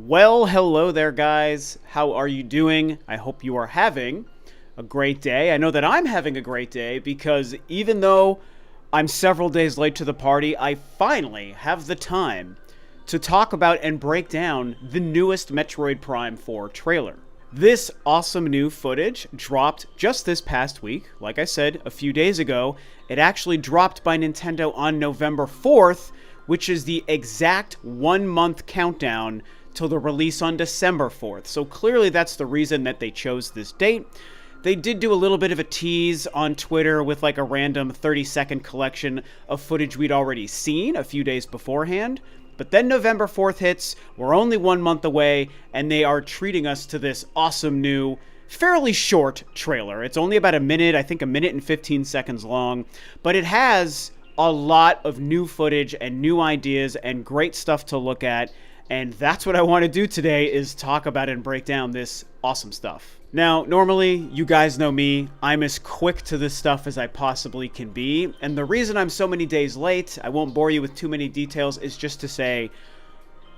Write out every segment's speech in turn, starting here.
Well, hello there, guys. How are you doing? I hope you are having a great day. I know that I'm having a great day because even though I'm several days late to the party, I finally have the time to talk about and break down the newest Metroid Prime 4 trailer. This awesome new footage dropped just this past week. Like I said, a few days ago. It actually dropped by Nintendo on November 4th, which is the exact 1 month countdown till the release on December 4th. So clearly that's the reason that they chose this date. They did do a little bit of a tease on Twitter with like a random 30-second collection of footage we'd already seen a few days beforehand. But then November 4th hits, we're only 1 month away, and they are treating us to this awesome new, fairly short trailer. It's only about a minute, I think a minute and 15 seconds long, but it has a lot of new footage and new ideas and great stuff to look at. And that's what I want to do today, is talk about and break down this awesome stuff. Now, normally, you guys know me, I'm as quick to this stuff as I possibly can be. And the reason I'm so many days late, I won't bore you with too many details, is just to say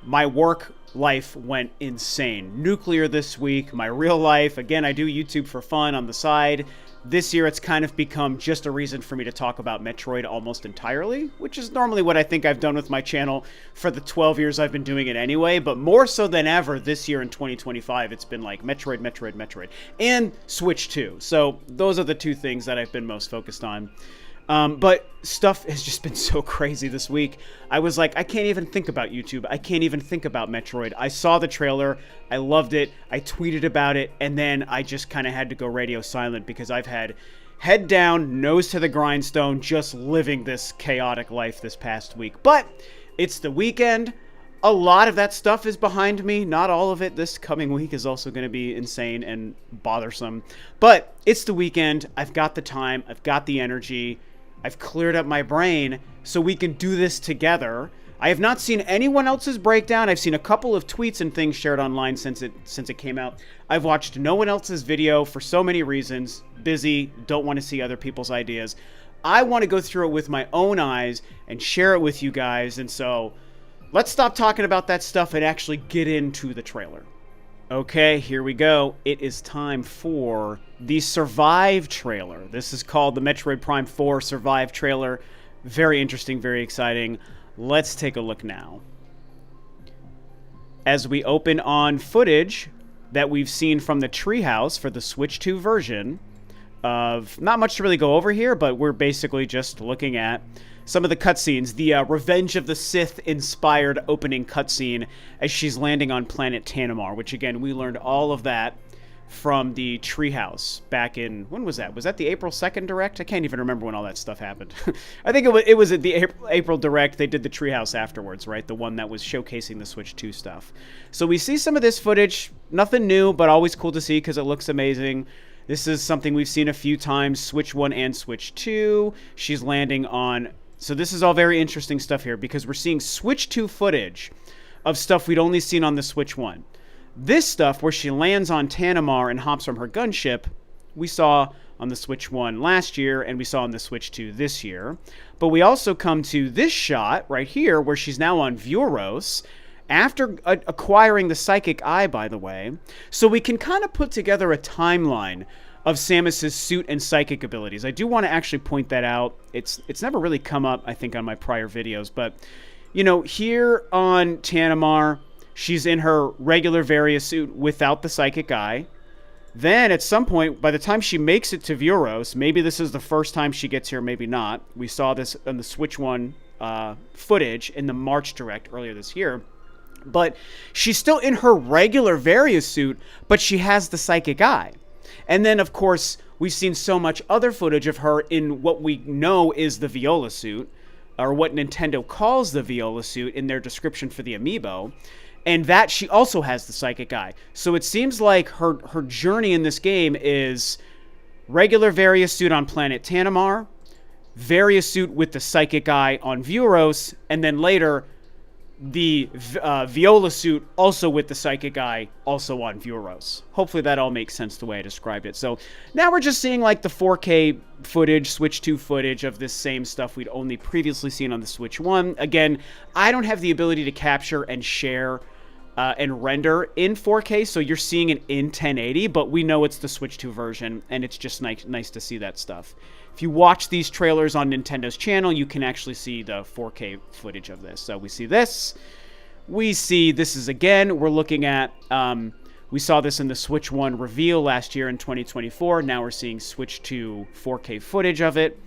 my work life went insane. Nuclear this week, my real life. Again, I do YouTube for fun on the side. This year, it's kind of become just a reason for me to talk about Metroid almost entirely, which is normally what I think I've done with my channel for the 12 years I've been doing it anyway, but more so than ever this year in 2025, it's been like Metroid, Metroid, Metroid, and Switch 2. So those are the two things that I've been most focused on. But stuff has just been so crazy this week. I was like, I can't even think about YouTube. I can't even think about Metroid. I saw the trailer. I loved it. I tweeted about it. And then I just kind of had to go radio silent because I've had head down, nose to the grindstone, just living this chaotic life this past week. But it's the weekend. A lot of that stuff is behind me. Not all of it. This coming week is also going to be insane and bothersome. But it's the weekend. I've got the time. I've got the energy. I've cleared up my brain so we can do this together. I have not seen anyone else's breakdown. I've seen a couple of tweets and things shared online since it came out. I've watched no one else's video for so many reasons. Busy, don't want to see other people's ideas. I want to go through it with my own eyes and share it with you guys. And so let's stop talking about that stuff and actually get into the trailer. Okay, here we go. It is time for the Survive trailer. This is called the Metroid Prime 4 Survive trailer. Very interesting, very exciting. Let's take a look now. As we open on footage that we've seen from the treehouse for the Switch 2 version of, not much to really go over here, but we're basically just looking at some of the cutscenes, the Revenge of the Sith-inspired opening cutscene as she's landing on planet Tanamar, which, again, we learned all of that from the treehouse back in, when was that? Was that the April 2nd Direct? I can't even remember when all that stuff happened. I think it was at the April Direct. They did the treehouse afterwards, right? The one that was showcasing the Switch 2 stuff. So we see some of this footage. Nothing new, but always cool to see because it looks amazing. This is something we've seen a few times, Switch 1 and Switch 2. She's landing on... So this is all very interesting stuff here because we're seeing Switch 2 footage of stuff we'd only seen on the Switch 1. This stuff, where she lands on Tanamar and hops from her gunship, we saw on the Switch 1 last year and we saw on the Switch 2 this year. But we also come to this shot right here where she's now on Vuros after acquiring the Psychic Eye, by the way. So we can kind of put together a timeline of Samus's suit and psychic abilities. I do want to actually point that out. It's never really come up, I think, on my prior videos. But, you know, here on Tanamar, she's in her regular Varia suit without the Psychic Eye. Then, at some point, by the time she makes it to Vuros, maybe this is the first time she gets here, maybe not. We saw this on the Switch 1 footage in the March Direct earlier this year. But she's still in her regular Varia suit, but she has the Psychic Eye. And then, of course, we've seen so much other footage of her in what we know is the Viola suit, or what Nintendo calls the Viola suit in their description for the amiibo, and that she also has the Psychic Eye. So it seems like her journey in this game is regular Varia suit on planet Tanamar, Varia suit with the Psychic Eye on Vuros, and then later the Viola suit also with the Psychic Eye also on Vuros. Hopefully that all makes sense the way I described it. So now we're just seeing like the 4K footage, Switch 2 footage of this same stuff we'd only previously seen on the Switch 1. Again, I don't have the ability to capture and share and render in 4K, so you're seeing it in 1080, but we know it's the Switch 2 version, and it's just nice to see that stuff. If you watch these trailers on Nintendo's channel, you can actually see the 4K footage of this. So we see this. We see this is, again, we're looking at, we saw this in the Switch 1 reveal last year in 2024. Now we're seeing Switch 2 4K footage of it.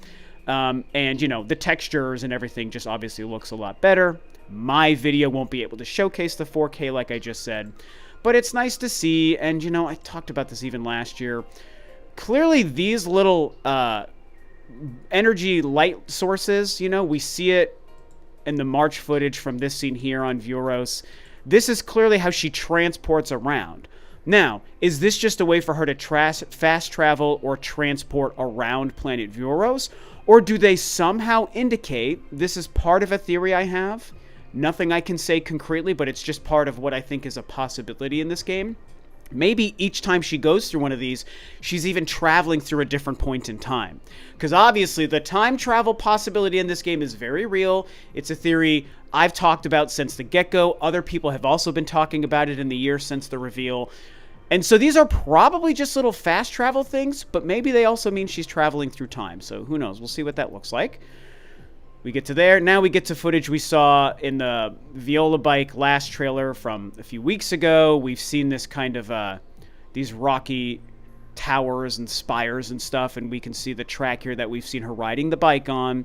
And, you know, the textures and everything just obviously looks a lot better. My video won't be able to showcase the 4K like I just said. But it's nice to see, and, you know, I talked about this even last year. Clearly, these little energy light sources, you know, we see it in the March footage from this scene here on Vuros. This is clearly how she transports around. Now, is this just a way for her to fast travel or transport around planet Vuros? Or do they somehow indicate, this is part of a theory I have, nothing I can say concretely, but it's just part of what I think is a possibility in this game. Maybe each time she goes through one of these, she's even traveling through a different point in time. Because obviously the time travel possibility in this game is very real. It's a theory I've talked about since the get-go. Other people have also been talking about it in the year since the reveal. And so these are probably just little fast travel things, but maybe they also mean she's traveling through time. So who knows? We'll see what that looks like. We get to there. Now we get to footage we saw in the Viola bike last trailer from a few weeks ago. We've seen this kind of, these rocky towers and spires and stuff, and we can see the track here that we've seen her riding the bike on.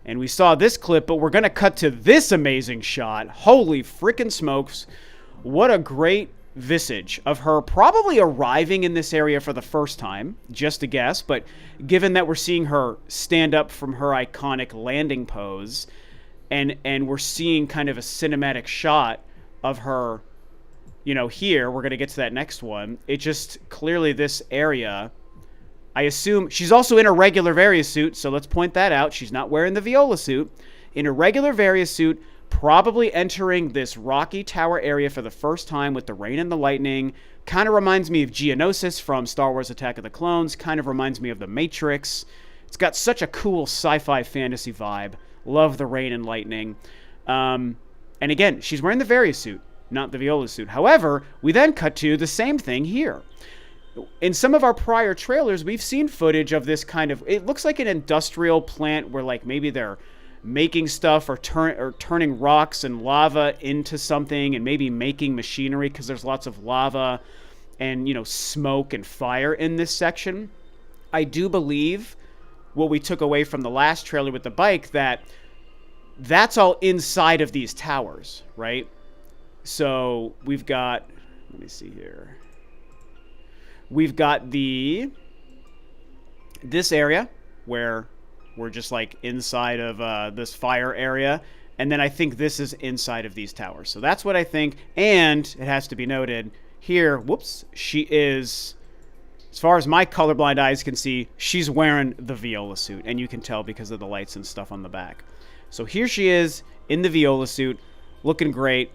And we saw this clip, but we're going to cut to this amazing shot. Holy frickin' smokes. What a great visage of her probably arriving in this area for the first time, just a guess, but given that we're seeing her stand up from her iconic landing pose, and we're seeing kind of a cinematic shot of her, you know, here, we're going to get to that next one. It just, clearly this area, I assume, she's also in a regular Various suit, so let's point that out. She's not wearing the Viola suit. In a regular Various suit, probably entering this rocky tower area for the first time with the rain and the lightning. Kind of reminds me of Geonosis from Star Wars Attack of the Clones. Kind of reminds me of The Matrix. It's got such a cool sci-fi fantasy vibe. Love the rain and lightning. And again, she's wearing the Various suit, not the Viola suit. However, we then cut to the same thing here. In some of our prior trailers, we've seen footage of this kind of... It looks like an industrial plant where, like, maybe they're making stuff or turning rocks and lava into something, and maybe making machinery, because there's lots of lava and, you know, smoke and fire in this section. I do believe what we took away from the last trailer with the bike, that's all inside of these towers, right? So we've got, let me see here. We've got this area where we're just like inside of this fire area. And then I think this is inside of these towers. So that's what I think. And it has to be noted here, whoops, she is, as far as my colorblind eyes can see, she's wearing the Viola suit. And you can tell because of the lights and stuff on the back. So here she is in the Viola suit, looking great.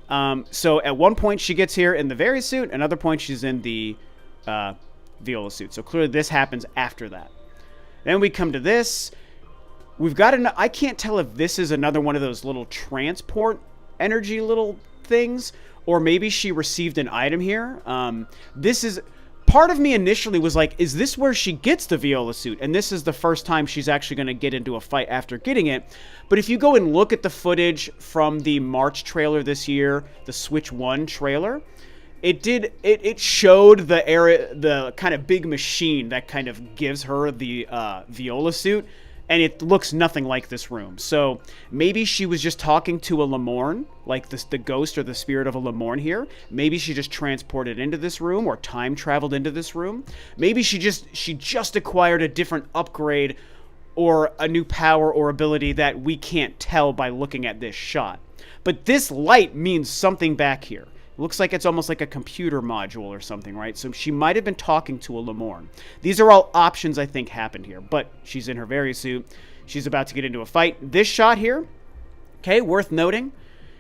So at one point she gets here in the Various suit. Another point she's in the Viola suit. So clearly this happens after that. Then we come to this. We've got I can't tell if this is another one of those little transport energy little things, or maybe she received an item here. This is, part of me initially was like, is this where she gets the Viola suit? And this is the first time she's actually going to get into a fight after getting it. But if you go and look at the footage from the March trailer this year, the Switch 1 trailer, it showed the kind of big machine that kind of gives her the Viola suit. And it looks nothing like this room. So maybe she was just talking to a Lemorne, like the ghost or the spirit of a Lemorne here. Maybe she just transported into this room or time traveled into this room. Maybe she just acquired a different upgrade or a new power or ability that we can't tell by looking at this shot. But this light means something back here. Looks like it's almost like a computer module or something, right? So she might have been talking to a Lemorne. These are all options I think happened here, but she's in her Various suit. She's about to get into a fight. This shot here, okay, worth noting.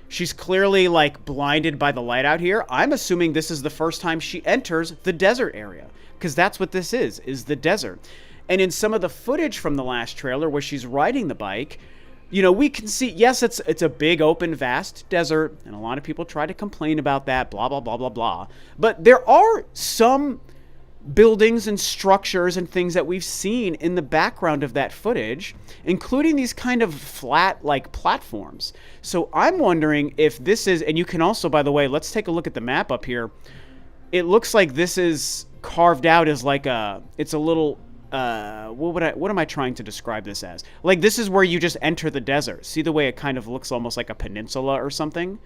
She's clearly like blinded by the light out here. I'm assuming this is the first time she enters the desert area, because that's what this is the desert. And in some of the footage from the last trailer where she's riding the bike, we can see, yes, it's a big, open, vast desert, and a lot of people try to complain about that, blah, blah, blah, blah, blah. But there are some buildings and structures and things that we've seen in the background of that footage, including these kind of flat, like, platforms. So I'm wondering if this is, and you can also, by the way, let's take a look at the map up here. It looks like this is carved out as like it's a little, what am I trying to describe this as? Like, this is where you just enter the desert. See the way it kind of looks almost like a peninsula or something?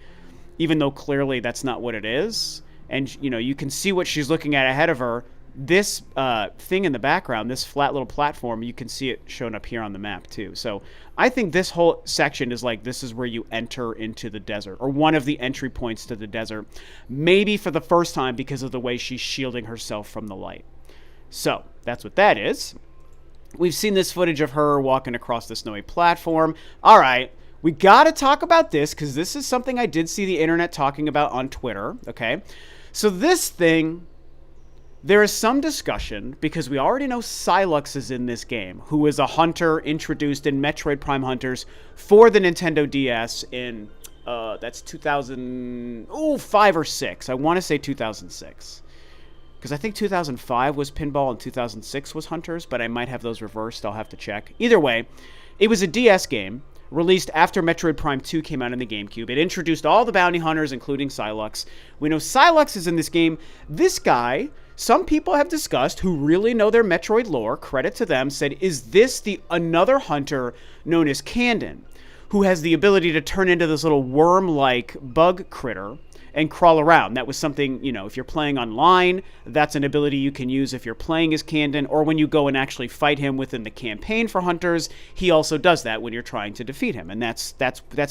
Even though clearly that's not what it is. And, you can see what she's looking at ahead of her. This thing in the background, this flat little platform, you can see it shown up here on the map too. So I think this whole section is like, this is where you enter into the desert, or one of the entry points to the desert, maybe for the first time because of the way she's shielding herself from the light. So that's what that is. We've seen this footage of her walking across the snowy platform. All right, we got to talk about this because this is something I did see the internet talking about on Twitter. Okay, so this thing, there is some discussion, because we already know Sylux is in this game, who is a hunter introduced in Metroid Prime Hunters for the Nintendo DS in, that's 2005 or 6. I want to say 2006. Because I think 2005 was Pinball and 2006 was Hunters, but I might have those reversed. I'll have to check. Either way, it was a DS game released after Metroid Prime 2 came out in the GameCube. It introduced all the bounty hunters, including Sylux. We know Sylux is in this game. This guy, some people have discussed, who really know their Metroid lore, credit to them, said, is this another hunter known as Candon, who has the ability to turn into this little worm-like bug critter and crawl around? That was something, if you're playing online, that's an ability you can use if you're playing as Candon, or when you go and actually fight him within the campaign for Hunters, he also does that when you're trying to defeat him, and that's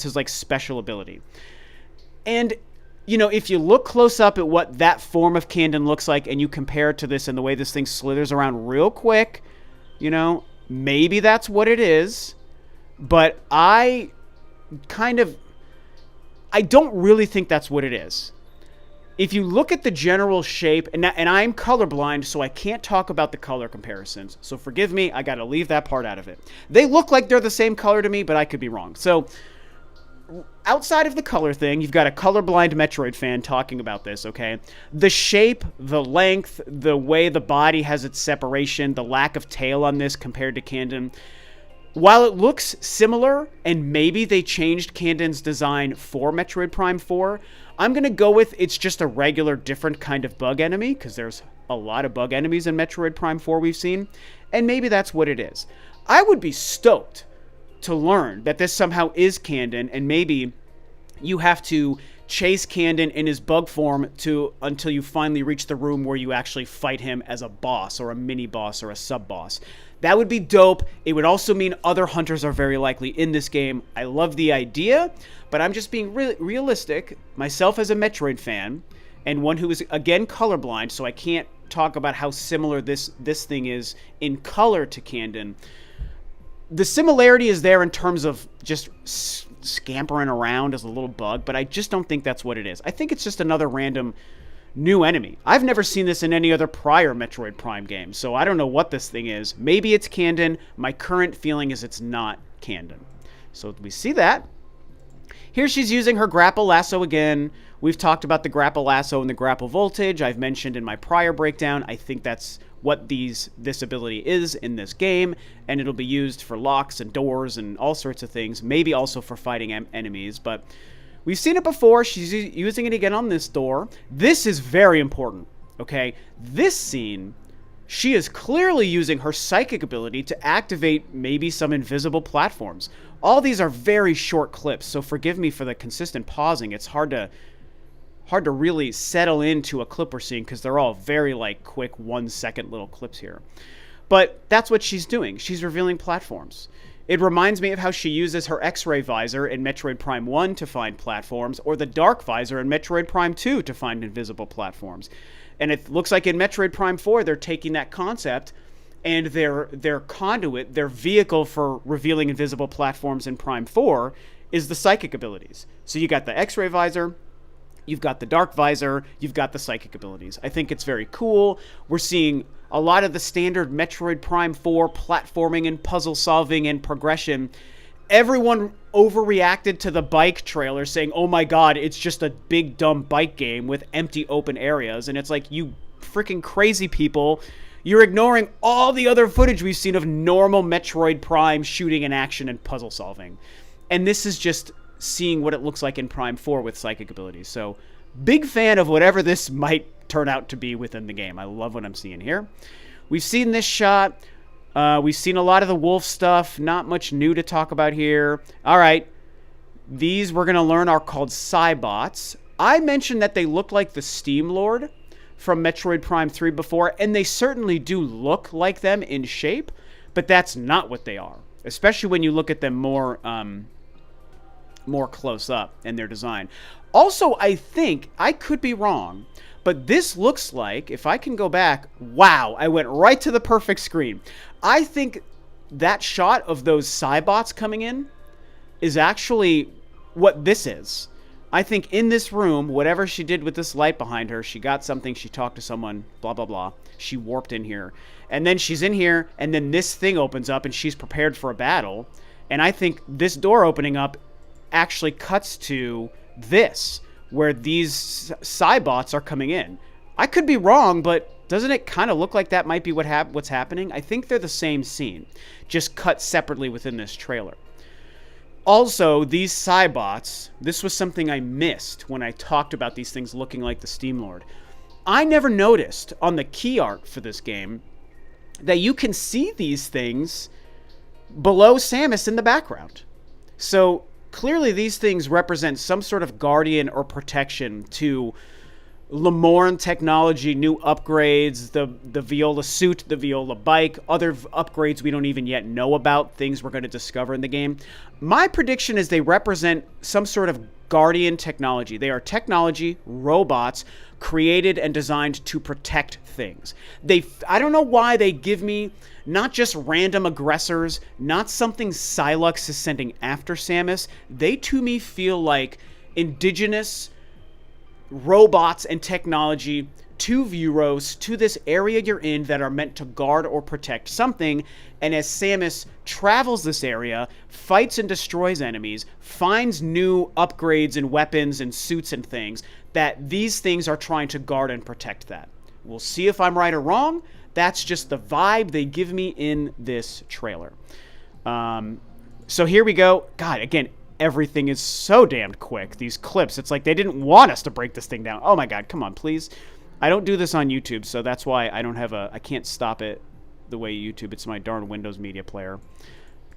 his, like, special ability. And, if you look close up at what that form of Candon looks like, and you compare it to this and the way this thing slithers around real quick, maybe that's what it is, but I don't really think that's what it is. If you look at the general shape, and I'm colorblind, so I can't talk about the color comparisons. So forgive me, I got to leave that part out of it. They look like they're the same color to me, but I could be wrong. So outside of the color thing, you've got a colorblind Metroid fan talking about this, okay? The shape, the length, the way the body has its separation, the lack of tail on this compared to Candon. While it looks similar, and maybe they changed Candon's design for Metroid Prime 4, I'm going to go with it's just a regular, different kind of bug enemy, because there's a lot of bug enemies in Metroid Prime 4 we've seen, and maybe that's what it is. I would be stoked to learn that this somehow is Candon, and maybe you have to chase Candon in his bug form until you finally reach the room where you actually fight him as a boss, or a mini-boss, or a sub-boss. That would be dope. It would also mean other hunters are very likely in this game. I love the idea, but I'm just being realistic. Myself as a Metroid fan, and one who is, again, colorblind, so I can't talk about how similar this thing is in color to Candon. The similarity is there in terms of just scampering around as a little bug, but I just don't think that's what it is. I think it's just another random new enemy. I've never seen this in any other prior Metroid Prime game, so I don't know what this thing is. Maybe it's Candon. My current feeling is it's not Candon. So we see that. Here she's using her grapple lasso again. We've talked about the grapple lasso and the grapple voltage. I've mentioned in my prior breakdown, I think that's what this ability is in this game, and it'll be used for locks and doors and all sorts of things, maybe also for fighting enemies, but we've seen it before. She's using it again on this door. This is very important, okay? This scene, she is clearly using her psychic ability to activate maybe some invisible platforms. All these are very short clips, so forgive me for the consistent pausing. It's hard to really settle into a clip we're seeing because they're all very, like, quick 1-second little clips here. But that's what she's doing. She's revealing platforms. It reminds me of how she uses her X-ray visor in Metroid Prime 1 to find platforms, or the dark visor in Metroid Prime 2 to find invisible platforms. And it looks like in Metroid Prime 4, they're taking that concept, and their conduit, their vehicle for revealing invisible platforms in Prime 4 is the psychic abilities. So you got the X-ray visor, you've got the dark visor, you've got the psychic abilities. I think it's very cool. We're seeing a lot of the standard Metroid Prime 4 platforming and puzzle solving and progression. everyone overreacted to the bike trailer saying, oh my god, it's just a big dumb bike game with empty open areas. And it's like, you freaking crazy people, you're ignoring all the other footage we've seen of normal Metroid Prime shooting and action and puzzle solving. And this is just seeing what it looks like in Prime 4 with psychic abilities. So big fan of whatever this might turn out to be within the game. I love what I'm seeing here. We've seen this shot. We've seen a lot of the wolf stuff. Not much new to talk about here. All right. These we're going to learn are called Cybots. I mentioned that they look like the Steam Lord from Metroid Prime 3 before, and they certainly do look like them in shape, but that's not what they are, especially when you look at them more close up in their design. Also, I think, I could be wrong, but this looks like, if I can go back, wow, I went right to the perfect screen. I think that shot of those Cybots coming in is actually what this is. I think in this room, whatever she did with this light behind her, she got something, she talked to someone, blah, blah, blah. She warped in here. And then she's in here, and then this thing opens up, and she's prepared for a battle. And I think this door opening up actually cuts to this, where these Cybots are coming in. I could be wrong, but doesn't it kind of look like that might be what's happening? I think they're the same scene, just cut separately within this trailer. Also, these Cybots, this was something I missed when I talked about these things looking like the Steam Lord. I never noticed on the key art for this game that you can see these things below Samus in the background. So clearly these things represent some sort of guardian or protection to Lemorn technology, new upgrades, the Viola suit, the Viola bike, other upgrades we don't even yet know about, things we're going to discover in the game. My prediction is they represent some sort of guardian technology. They are technology, robots, created and designed to protect things. I don't know why they give me not just random aggressors, not something Sylux is sending after Samus. They, to me, feel like indigenous robots and technology to Vuros, to this area you're in, that are meant to guard or protect something. And as Samus travels this area, fights and destroys enemies, finds new upgrades and weapons and suits and things, that these things are trying to guard and protect that. We'll see if I'm right or wrong. That's just the vibe they give me in this trailer. So here we go. God, again, everything is so damned quick. These clips, it's like they didn't want us to break this thing down. Oh my god, come on, please. I don't do this on YouTube, so that's why I can't stop it the way YouTube. It's my darn Windows Media Player.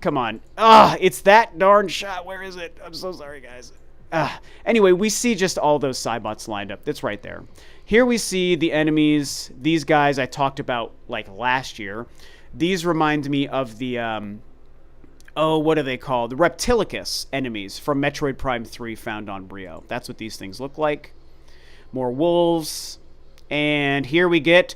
Come on. It's that darn shot. Where is it? I'm so sorry, guys. Anyway, we see just all those Cybots lined up. It's right there. Here we see the enemies. These guys I talked about like last year. These remind me of the what are they called? The Reptilicus enemies from Metroid Prime 3 found on Brio. That's what these things look like. More wolves. And here we get,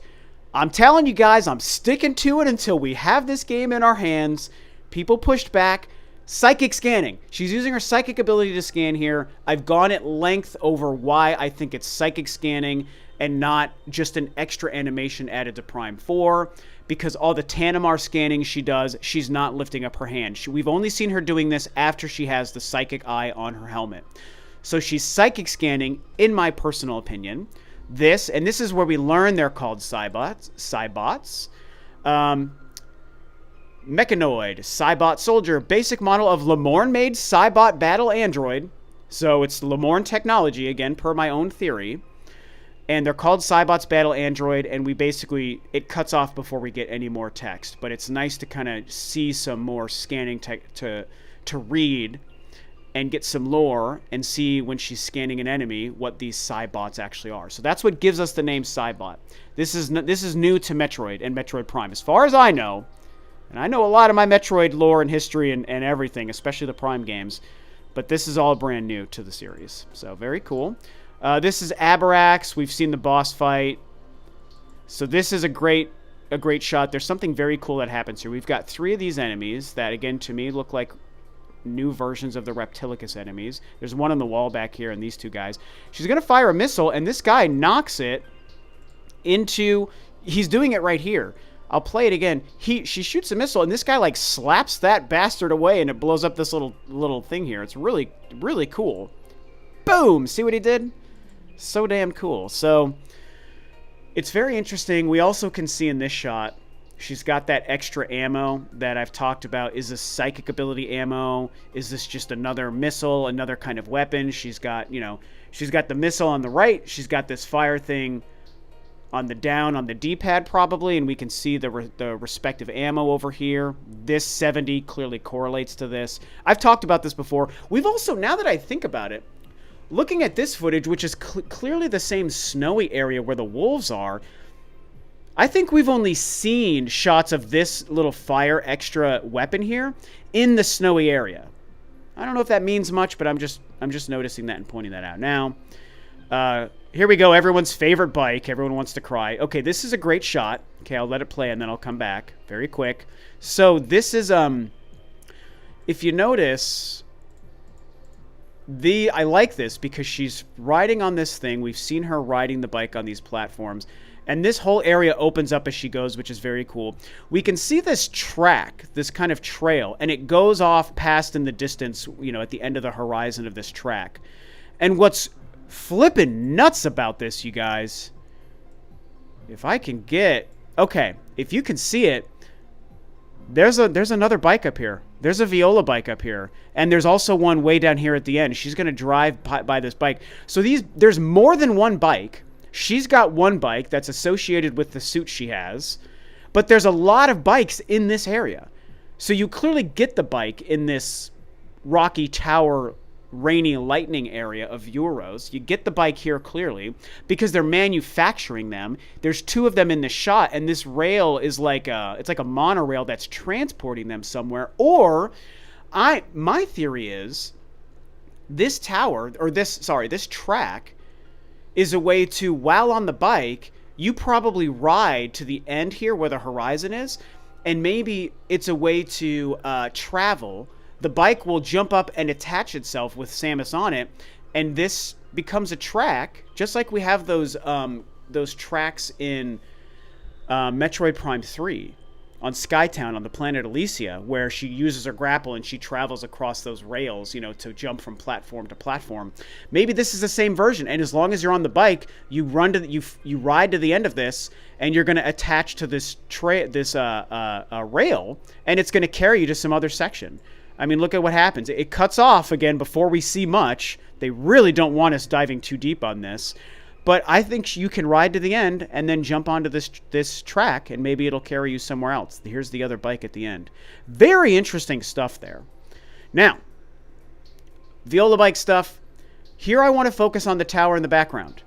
I'm telling you guys, I'm sticking to it until we have this game in our hands. People pushed back. Psychic scanning. She's using her psychic ability to scan here. I've gone at length over why I think it's psychic scanning and not just an extra animation added to Prime 4. Because all the Tanimar scanning she does, she's not lifting up her hand. We've only seen her doing this after she has the psychic eye on her helmet. So she's psychic scanning, in my personal opinion. This is where we learn they're called Cybots. Mechanoid, Cybot Soldier, basic model of Lemorn-made Cybot battle android. So it's Lemorn technology, again, per my own theory. And they're called Cybots Battle Android, and it cuts off before we get any more text. But it's nice to kind of see some more scanning to read and get some lore and see when she's scanning an enemy what these Cybots actually are. So that's what gives us the name Cybot. This is new to Metroid and Metroid Prime. As far as I know, and I know a lot of my Metroid lore and history and everything, especially the Prime games, but this is all brand new to the series. So very cool. This is Abarax. We've seen the boss fight. So this is a great shot. There's something very cool that happens here. We've got 3 of these enemies that, again, to me, look like new versions of the Reptilicus enemies. There's one on the wall back here, and these 2 guys. She's going to fire a missile, and this guy knocks it into... He's doing it right here. I'll play it again. She shoots a missile, and this guy like slaps that bastard away, and it blows up this little thing here. It's really, really cool. Boom! See what he did? So damn cool. So it's very interesting. We also can see in this shot, she's got that extra ammo that I've talked about. Is this psychic ability ammo? Is this just another missile, another kind of weapon? She's got, she's got the missile on the right. She's got this fire thing on the down on the D-pad probably, and we can see the respective ammo over here. This 70 clearly correlates to this. I've talked about this before. We've also, now that I think about it, looking at this footage, which is clearly the same snowy area where the wolves are, I think we've only seen shots of this little fire extra weapon here in the snowy area. I don't know if that means much, but I'm just noticing that and pointing that out. Now, here we go. Everyone's favorite bike. Everyone wants to cry. Okay, this is a great shot. Okay, I'll let it play and then I'll come back very quick. So this is, if you notice, I like this because she's riding on this thing. We've seen her riding the bike on these platforms. And this whole area opens up as she goes, which is very cool. We can see this track, this kind of trail, and it goes off past in the distance, at the end of the horizon of this track. And what's flippin' nuts about this, you guys, if I can get, okay, if you can see it, there's another bike up here. There's a Viola bike up here, and there's also one way down here at the end. She's gonna drive by this bike. So there's more than one bike. She's got one bike that's associated with the suit she has, but there's a lot of bikes in this area. So you clearly get the bike in this rocky tower, rainy lightning area of Euros. You get the bike here clearly because they're manufacturing them. There's two of them in the shot, and this rail is it's like a monorail that's transporting them somewhere. Or my theory is this track is a way to, while on the bike, you probably ride to the end here where the horizon is, and maybe it's a way to travel. The bike will jump up and attach itself with Samus on it, and this becomes a track, just like we have those tracks in Metroid Prime 3 on Skytown on the planet Elysia, where she uses her grapple and she travels across those rails, to jump from platform to platform. Maybe this is the same version, and as long as you're on the bike, you ride to the end of this, and you're going to attach to this rail, and it's going to carry you to some other section. I mean, look at what happens. It cuts off again before we see much. They really don't want us diving too deep on this. But I think you can ride to the end and then jump onto this track, and maybe it'll carry you somewhere else. Here's the other bike at the end. Very interesting stuff there. Now, Viola bike stuff. Here I want to focus on the tower in the background.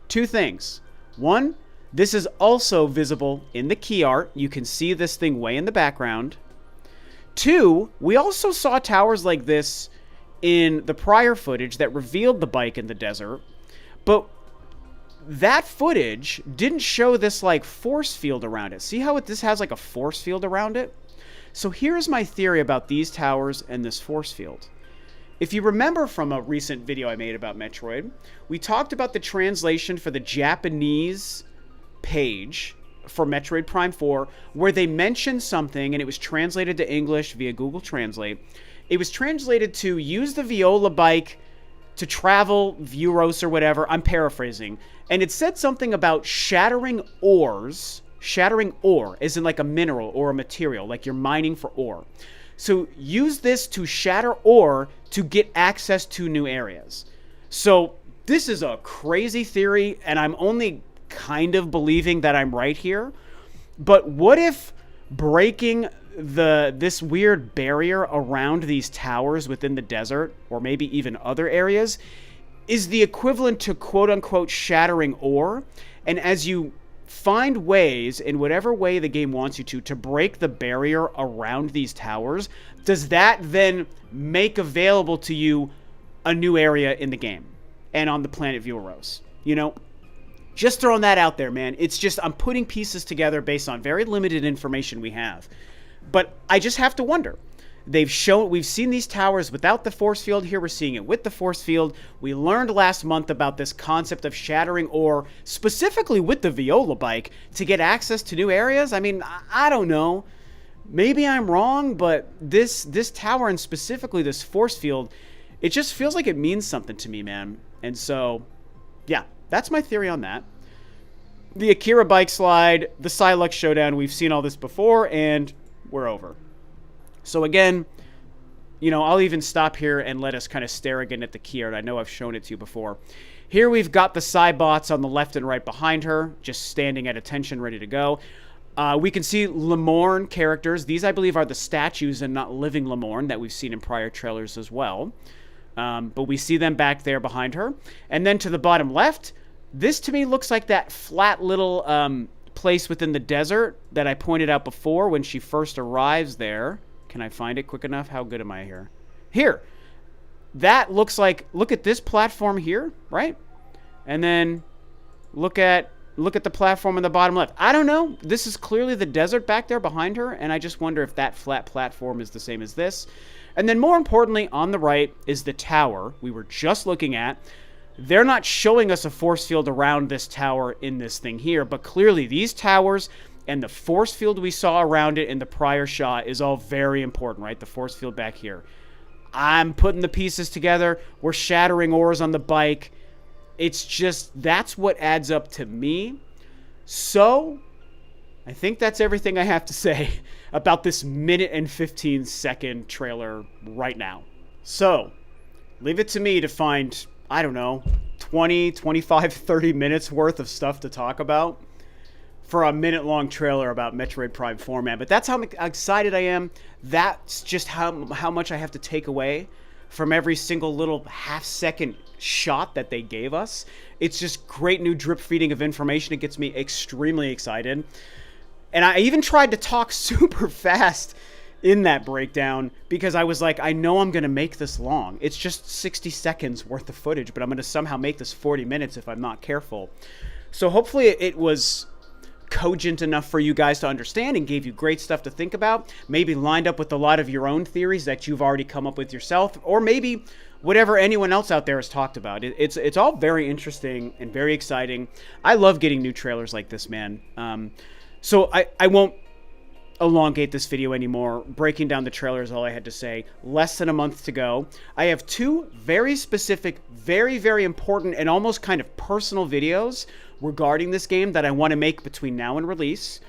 Two things. One, this is also visible in the key art. You can see this thing way in the background. Two, we also saw towers like this in the prior footage that revealed the bike in the desert, but that footage didn't show this force field around it. See how this has a force field around it? So here's my theory about these towers and this force field. If you remember from a recent video I made about Metroid, we talked about the translation for the Japanese page for Metroid Prime 4, where they mentioned something, and it was translated to English via Google Translate. It was translated to use the Viola bike to travel Vuros or whatever. I'm paraphrasing. And it said something about shattering ores. Shattering ore, as in a mineral or a material, like you're mining for ore. So use this to shatter ore to get access to new areas. So this is a crazy theory, and I'm only kind of believing that I'm right here. But what if breaking this weird barrier around these towers within the desert, or maybe even other areas, is the equivalent to quote-unquote shattering ore? And as you find ways, in whatever way the game wants you to break the barrier around these towers, does that then make available to you a new area in the game and on the planet Vuros? Just throwing that out there, man. It's just, I'm putting pieces together based on very limited information we have. But I just have to wonder. We've seen these towers without the force field. Here we're seeing it with the force field. We learned last month about this concept of shattering ore, specifically with the Viola bike, to get access to new areas. I mean, I don't know. Maybe I'm wrong, but this tower, and specifically this force field, it just feels like it means something to me, man. And so, yeah, that's my theory on that. The Akira bike slide, the Psylux showdown, we've seen all this before, and we're over. So again, you know, I'll even stop here and let us kind of stare again at the Kier. I know I've shown it to you before. Here we've got the Cybots on the left and right behind her, just standing at attention, ready to go. We can see Lemorn characters. These, I believe, are the statues and not living Lemorn that we've seen in prior trailers as well. But we see them back there behind her. And then to the bottom left, this to me looks like that flat little place within the desert that I pointed out before when she first arrives there. Can I find it quick enough? How good am I here? Here. That looks like, look at this platform here, right? And then look at the platform on the bottom left. I don't know. This is clearly the desert back there behind her, and I just wonder if that flat platform is the same as this. And then more importantly, on the right is the tower we were just looking at. They're not showing us a force field around this tower in this thing here, but clearly these towers and the force field we saw around it in the prior shot is all very important, right? The force field back here. I'm putting the pieces together. We're shattering ores on the bike. It's just, that's what adds up to me. So, I think that's everything I have to say about this minute and 15-second trailer right now. So, leave it to me to find, I don't know, 20, 25, 30 minutes worth of stuff to talk about for a minute-long trailer about Metroid Prime 4, man. But that's how excited I am. That's just how much I have to take away from every single little half-second shot that they gave us. It's just great new drip feeding of information. It gets me extremely excited. And I even tried to talk super fast in that breakdown because I was like, I know I'm going to make this long. It's just 60 seconds worth of footage, but I'm going to somehow make this 40 minutes if I'm not careful. So hopefully it was cogent enough for you guys to understand and gave you great stuff to think about, maybe lined up with a lot of your own theories that you've already come up with yourself, or maybe whatever anyone else out there has talked about. It's all very interesting and very exciting. I love getting new trailers like this, man. So I won't elongate this video anymore. Breaking down the trailer is all I had to say. Less than a month to go. I have two very specific, very, very important and almost kind of personal videos regarding this game that I want to make between now and release.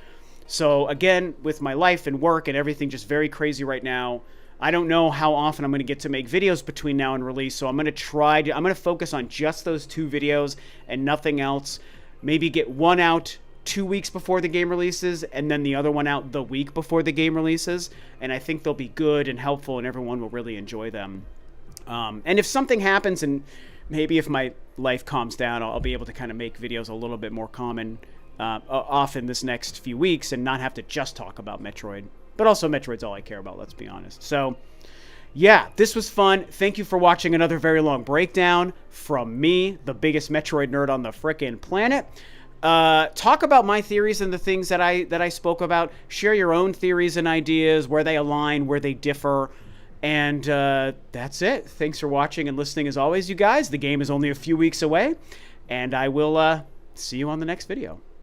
So again, with my life and work and everything just very crazy right now, I don't know how often I'm going to get to make videos between now and release, so I'm going to focus on just those two videos and nothing else. Maybe get one out 2 weeks before the game releases, and then the other one out the week before the game releases, and I think they'll be good and helpful, and everyone will really enjoy them. And if something happens, and maybe if my life calms down, I'll be able to kind of make videos a little bit more often this next few weeks, and not have to just talk about Metroid. But also, Metroid's all I care about, let's be honest. So, yeah, this was fun. Thank you for watching another very long breakdown from me, the biggest Metroid nerd on the frickin' planet. Talk about my theories and the things that I spoke about. Share your own theories and ideas, where they align, where they differ. And that's it. Thanks for watching and listening as always, you guys. The game is only a few weeks away, and I will see you on the next video.